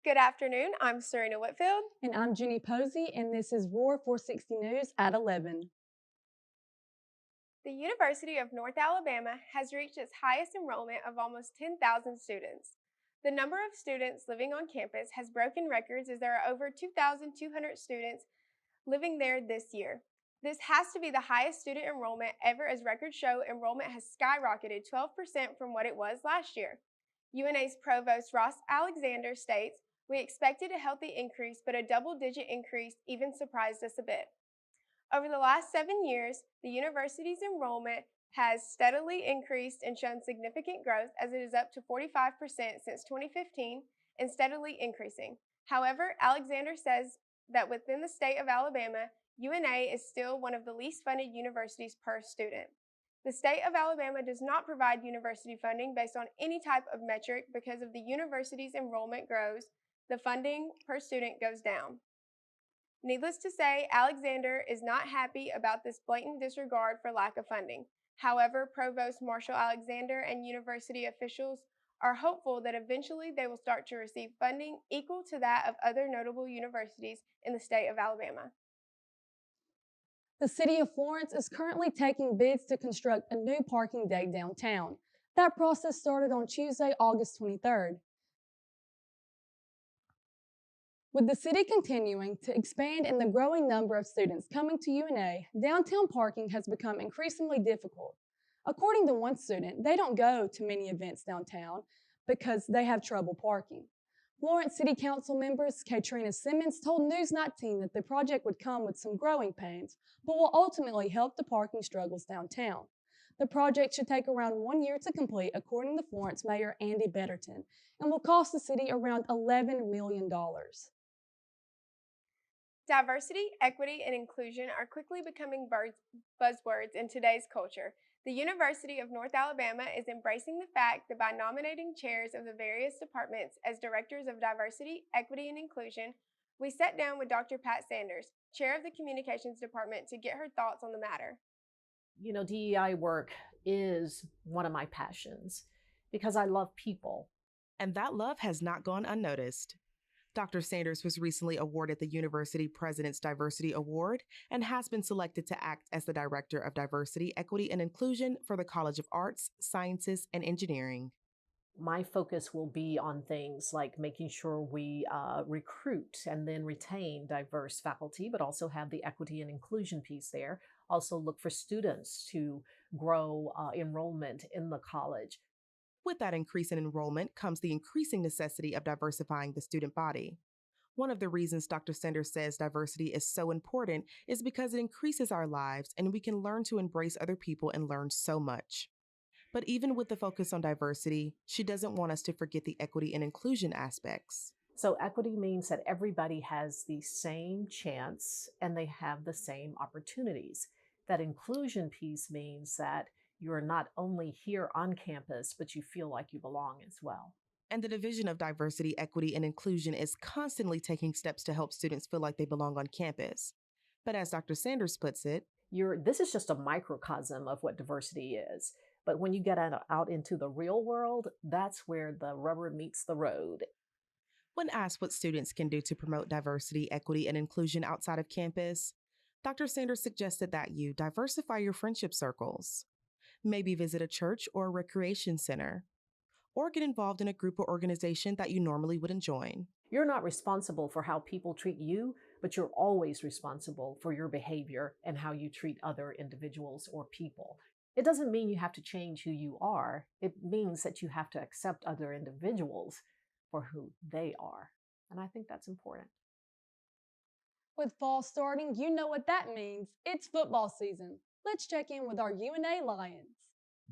Good afternoon. I'm Serena Whitfield. And I'm Jenny Posey, and this is Roar 460 News at 11. The University of North Alabama has reached its highest enrollment of almost 10,000 students. The number of students living on campus has broken records as there are over 2,200 students living there this year. This has to be the highest student enrollment ever, as records show enrollment has skyrocketed 12% from what it was last year. UNA's Provost Ross Alexander states, "We expected a healthy increase, but a double-digit increase even surprised us a bit." Over the last 7 years, the university's enrollment has steadily increased and shown significant growth, as it is up to 45% since 2015 and steadily increasing. However, Alexander says that within the state of Alabama, UNA is still one of the least funded universities per student. The state of Alabama does not provide university funding based on any type of metric. Because of the university's enrollment grows, the funding per student goes down. Needless to say, Alexander is not happy about this blatant disregard for lack of funding. However, Provost Marshall Alexander and university officials are hopeful that eventually they will start to receive funding equal to that of other notable universities in the state of Alabama. The city of Florence is currently taking bids to construct a new parking deck downtown. That process started on Tuesday, August 23rd. With the city continuing to expand and the growing number of students coming to UNA, downtown parking has become increasingly difficult. According to one student, they don't go to many events downtown because they have trouble parking. Florence City Council members Katrina Simmons told News 19 that the project would come with some growing pains, but will ultimately help the parking struggles downtown. The project should take around 1 year to complete, according to Florence Mayor Andy Betterton, and will cost the city around $11 million. Diversity, equity, and inclusion are quickly becoming buzzwords in today's culture. The University of North Alabama is embracing the fact that by nominating chairs of the various departments as directors of diversity, equity, and inclusion, we sat down with Dr. Pat Sanders, chair of the communications department, to get her thoughts on the matter. DEI work is one of my passions because I love people. And that love has not gone unnoticed. Dr. Sanders was recently awarded the University President's Diversity Award and has been selected to act as the Director of Diversity, Equity, and Inclusion for the College of Arts, Sciences, and Engineering. My focus will be on things like making sure we recruit and then retain diverse faculty, but also have the equity and inclusion piece there. Also look for students to grow enrollment in the college. With that increase in enrollment comes the increasing necessity of diversifying the student body. One of the reasons Dr. Sanders says diversity is so important is because it increases our lives and we can learn to embrace other people and learn so much. But even with the focus on diversity, she doesn't want us to forget the equity and inclusion aspects. So equity means that everybody has the same chance and they have the same opportunities. That inclusion piece means that you're not only here on campus, but you feel like you belong as well. And the Division of Diversity, Equity, and Inclusion is constantly taking steps to help students feel like they belong on campus. But as Dr. Sanders puts it, this is just a microcosm of what diversity is. But when you get out into the real world, that's where the rubber meets the road. When asked what students can do to promote diversity, equity, and inclusion outside of campus, Dr. Sanders suggested that you diversify your friendship circles. Maybe visit a church or a recreation center, or get involved in a group or organization that you normally wouldn't join. You're not responsible for how people treat you, but you're always responsible for your behavior and how you treat other individuals or people. It doesn't mean you have to change who you are. It means that you have to accept other individuals for who they are. And I think that's important. With fall starting, you know what that means. It's football season. Let's check in with our UNA Lions.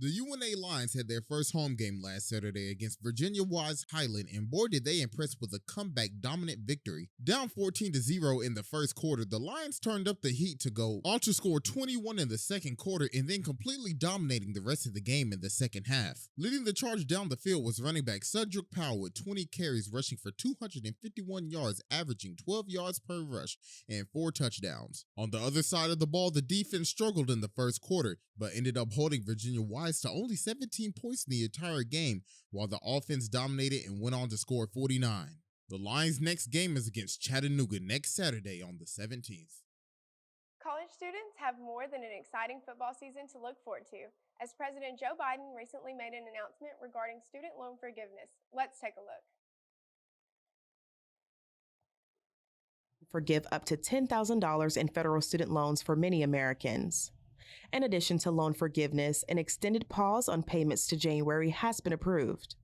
The UNA Lions had their first home game last Saturday against Virginia Wise Highland, and boy did they impress with a comeback dominant victory. Down 14-0 in the first quarter, the Lions turned up the heat to go on to score 21 in the second quarter and then completely dominating the rest of the game in the second half. Leading the charge down the field was running back Cedric Powell with 20 carries, rushing for 251 yards, averaging 12 yards per rush and 4 touchdowns. On the other side of the ball, the defense struggled in the first quarter, but ended up holding Virginia Wise to only 17 points in the entire game, while the offense dominated and went on to score 49. The Lions' next game is against Chattanooga next Saturday on the 17th. College students have more than an exciting football season to look forward to, as President Joe Biden recently made an announcement regarding student loan forgiveness. Let's take a look. Forgive up to $10,000 in federal student loans for many Americans. In addition to loan forgiveness, an extended pause on payments to January has been approved.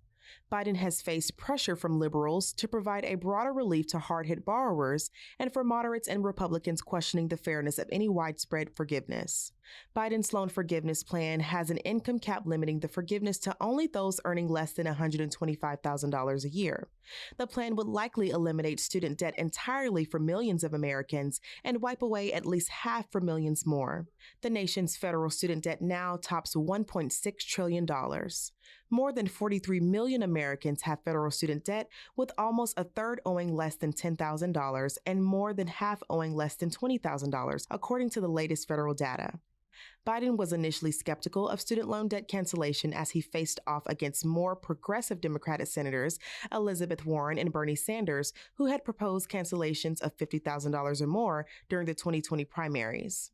Biden has faced pressure from liberals to provide a broader relief to hard-hit borrowers and for moderates and Republicans questioning the fairness of any widespread forgiveness. Biden's loan forgiveness plan has an income cap limiting the forgiveness to only those earning less than $125,000 a year. The plan would likely eliminate student debt entirely for millions of Americans and wipe away at least half for millions more. The nation's federal student debt now tops $1.6 trillion. More than 43 million Americans have federal student debt, with almost a third owing less than $10,000 and more than half owing less than $20,000, according to the latest federal data. Biden was initially skeptical of student loan debt cancellation as he faced off against more progressive Democratic senators, Elizabeth Warren and Bernie Sanders, who had proposed cancellations of $50,000 or more during the 2020 primaries.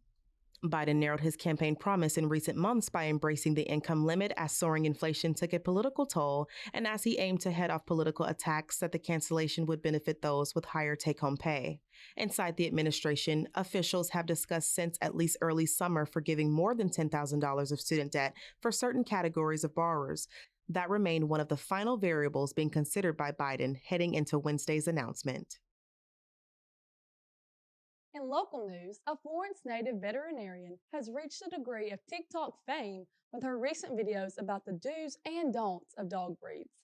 Biden narrowed his campaign promise in recent months by embracing the income limit as soaring inflation took a political toll and as he aimed to head off political attacks that the cancellation would benefit those with higher take-home pay. Inside the administration, officials have discussed since at least early summer forgiving more than $10,000 of student debt for certain categories of borrowers. That remained one of the final variables being considered by Biden heading into Wednesday's announcement. In local news, a Florence native veterinarian has reached a degree of TikTok fame with her recent videos about the do's and don'ts of dog breeds.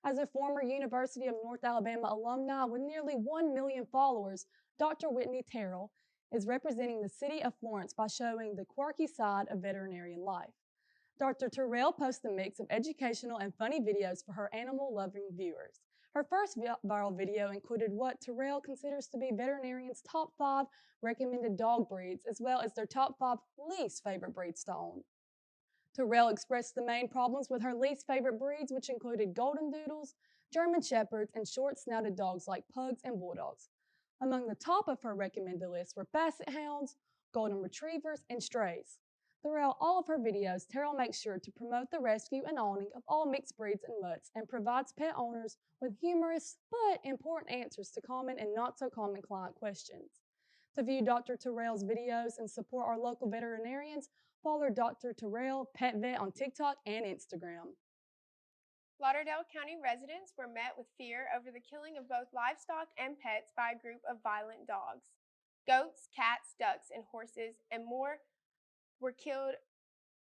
As a former University of North Alabama alumni with nearly 1 million followers, Dr. Whitney Terrell is representing the city of Florence by showing the quirky side of veterinarian life. Dr. Terrell posts a mix of educational and funny videos for her animal-loving viewers. Her first viral video included what Terrell considers to be veterinarians' top 5 recommended dog breeds, as well as their top 5 least favorite breeds to own. Terrell expressed the main problems with her least favorite breeds, which included golden doodles, German shepherds, and short-snouted dogs like pugs and bulldogs. Among the top of her recommended list were basset hounds, golden retrievers, and strays. Throughout all of her videos, Terrell makes sure to promote the rescue and owning of all mixed breeds and mutts and provides pet owners with humorous but important answers to common and not so common client questions. To view Dr. Terrell's videos and support our local veterinarians, follow Dr. Terrell Pet Vet on TikTok and Instagram. Lauderdale County residents were met with fear over the killing of both livestock and pets by a group of violent dogs. Goats, cats, ducks, and horses, and more were killed,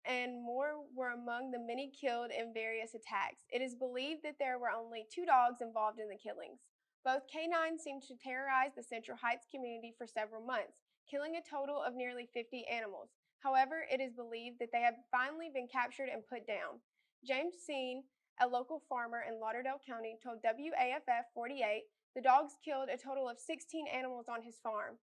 and more were among the many killed in various attacks. It is believed that there were only 2 dogs involved in the killings. Both canines seemed to terrorize the Central Heights community for several months, killing a total of nearly 50 animals. However, it is believed that they have finally been captured and put down. James Seen, a local farmer in Lauderdale County, told WAFF 48 the dogs killed a total of 16 animals on his farm.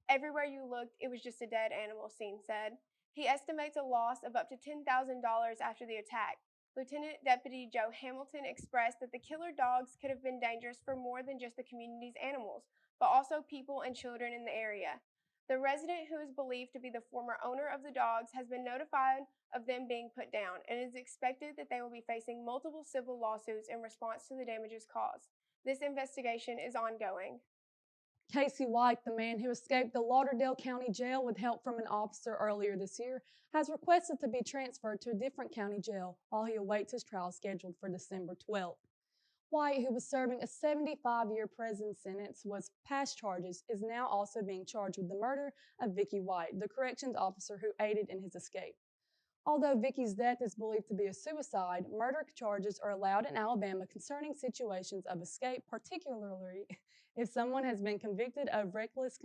Everywhere you looked, it was just a dead animal, Seen said. He estimates a loss of up to $10,000 after the attack. Lieutenant Deputy Joe Hamilton expressed that the killer dogs could have been dangerous for more than just the community's animals, but also people and children in the area. The resident, who is believed to be the former owner of the dogs, has been notified of them being put down, and it is expected that they will be facing multiple civil lawsuits in response to the damages caused. This investigation is ongoing. Casey White, the man who escaped the Lauderdale County Jail with help from an officer earlier this year, has requested to be transferred to a different county jail while he awaits his trial scheduled for December 12th. White, who was serving a 75-year prison sentence, was past charges, is now also being charged with the murder of Vicky White, the corrections officer who aided in his escape. Although Vicky's death is believed to be a suicide, murder charges are allowed in Alabama concerning situations of escape, particularly if someone has been convicted of reckless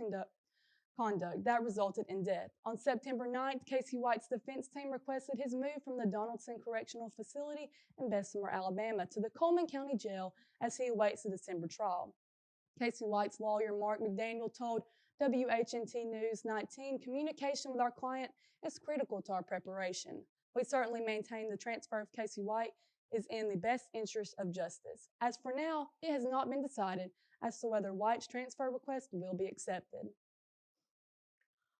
conduct that resulted in death. On September 9th, Casey White's defense team requested his move from the Donaldson Correctional Facility in Bessemer, Alabama, to the Coleman County Jail as he awaits the December trial. Casey White's lawyer, Mark McDaniel, told WHNT News 19, communication with our client is critical to our preparation. We certainly maintain the transfer of Casey White is in the best interest of justice. As for now, it has not been decided as to whether White's transfer request will be accepted.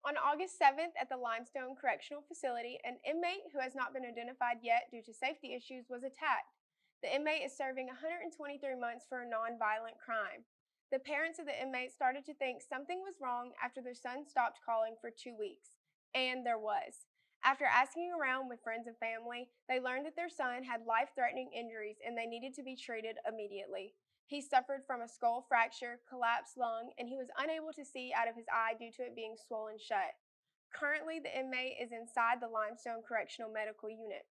On August 7th at the Limestone Correctional Facility, an inmate who has not been identified yet due to safety issues was attacked. The inmate is serving 123 months for a nonviolent crime. The parents of the inmate started to think something was wrong after their son stopped calling for 2 weeks. And there was. After asking around with friends and family, they learned that their son had life-threatening injuries and they needed to be treated immediately. He suffered from a skull fracture, collapsed lung, and he was unable to see out of his eye due to it being swollen shut. Currently, the inmate is inside the Limestone Correctional Medical Unit.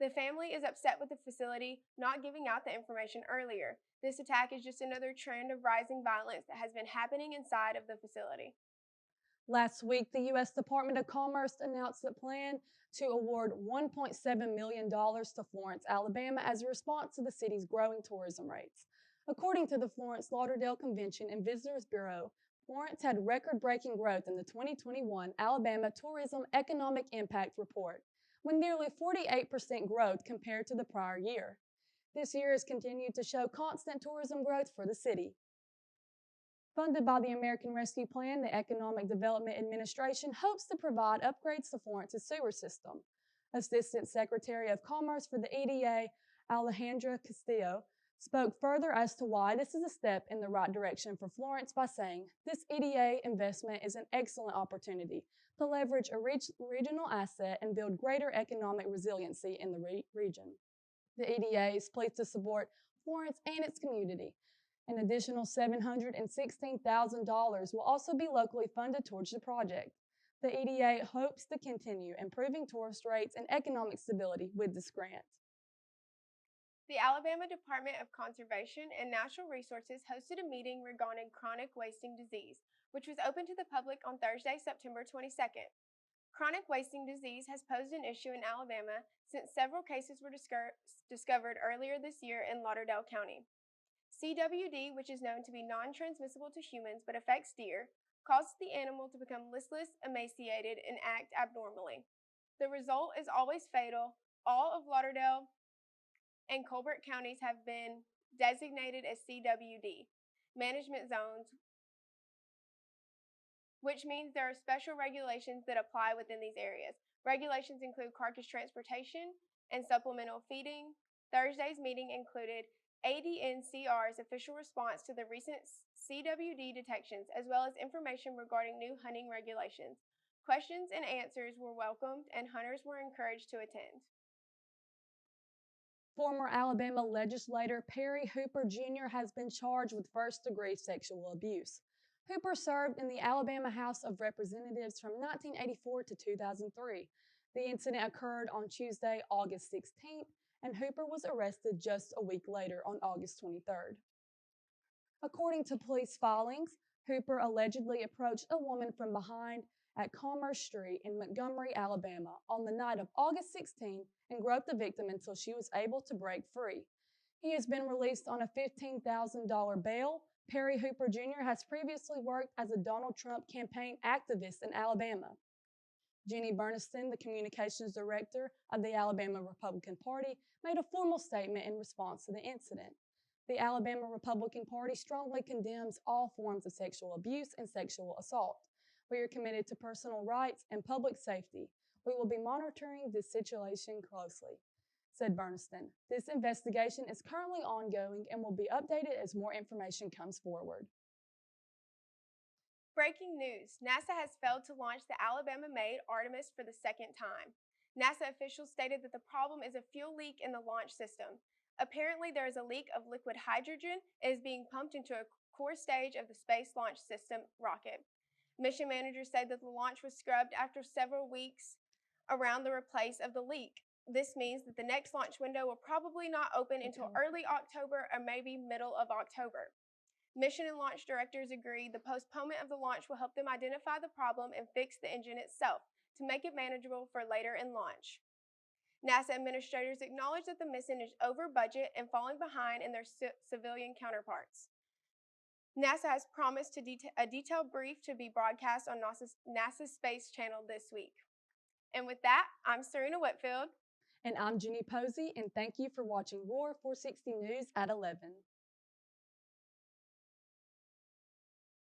The family is upset with the facility not giving out the information earlier. This attack is just another trend of rising violence that has been happening inside of the facility. Last week, the U.S. Department of Commerce announced a plan to award $1.7 million to Florence, Alabama as a response to the city's growing tourism rates. According to the Florence Lauderdale Convention and Visitors Bureau, Florence had record-breaking growth in the 2021 Alabama Tourism Economic Impact Report, with nearly 48% growth compared to the prior year. This year has continued to show constant tourism growth for the city. Funded by the American Rescue Plan, the Economic Development Administration hopes to provide upgrades to Florence's sewer system. Assistant Secretary of Commerce for the EDA, Alejandra Castillo, spoke further as to why this is a step in the right direction for Florence by saying, "This EDA investment is an excellent opportunity to leverage a regional asset and build greater economic resiliency in the region." The EDA is pleased to support Florence and its community. An additional $716,000 will also be locally funded towards the project. The EDA hopes to continue improving tourist rates and economic stability with this grant. The Alabama Department of Conservation and Natural Resources hosted a meeting regarding chronic wasting disease, which was open to the public on Thursday, September 22nd. Chronic wasting disease has posed an issue in Alabama since several cases were discovered earlier this year in Lauderdale County. CWD, which is known to be non-transmissible to humans but affects deer, causes the animal to become listless, emaciated, and act abnormally. The result is always fatal. All of Lauderdale and Colbert counties have been designated as CWD management zones, which means there are special regulations that apply within these areas. Regulations include carcass transportation and supplemental feeding. Thursday's meeting included ADNCR's official response to the recent CWD detections, as well as information regarding new hunting regulations. Questions and answers were welcomed, and hunters were encouraged to attend. Former Alabama legislator Perry Hooper Jr. has been charged with first-degree sexual abuse. Hooper served in the Alabama House of Representatives from 1984 to 2003. The incident occurred on Tuesday, August 16th, and Hooper was arrested just a week later on August 23rd. According to police filings, Hooper allegedly approached a woman from behind at Commerce Street in Montgomery, Alabama on the night of August 16 and groped the victim until she was able to break free. He has been released on a $15,000 bail. Perry Hooper Jr. has previously worked as a Donald Trump campaign activist in Alabama. Jenny Bernstein, the communications director of the Alabama Republican Party, made a formal statement in response to the incident. The Alabama Republican Party strongly condemns all forms of sexual abuse and sexual assault. We are committed to personal rights and public safety. We will be monitoring this situation closely, said Bernstein. This investigation is currently ongoing and will be updated as more information comes forward. Breaking news, NASA has failed to launch the Alabama-made Artemis for the second time. NASA officials stated that the problem is a fuel leak in the launch system. Apparently, there is a leak of liquid hydrogen and is being pumped into a core stage of the Space Launch System rocket. Mission managers said that the launch was scrubbed after several weeks around the replace of the leak. This means that the next launch window will probably not open until early October or maybe middle of October. Mission and launch directors agreed the postponement of the launch will help them identify the problem and fix the engine itself to make it manageable for later in launch. NASA administrators acknowledge that the mission is over budget and falling behind in their civilian counterparts. NASA has promised a detailed brief to be broadcast on NASA's Space Channel this week. And with that, I'm Serena Whitfield. And I'm Jenny Posey, and thank you for watching Roar 460 News at 11.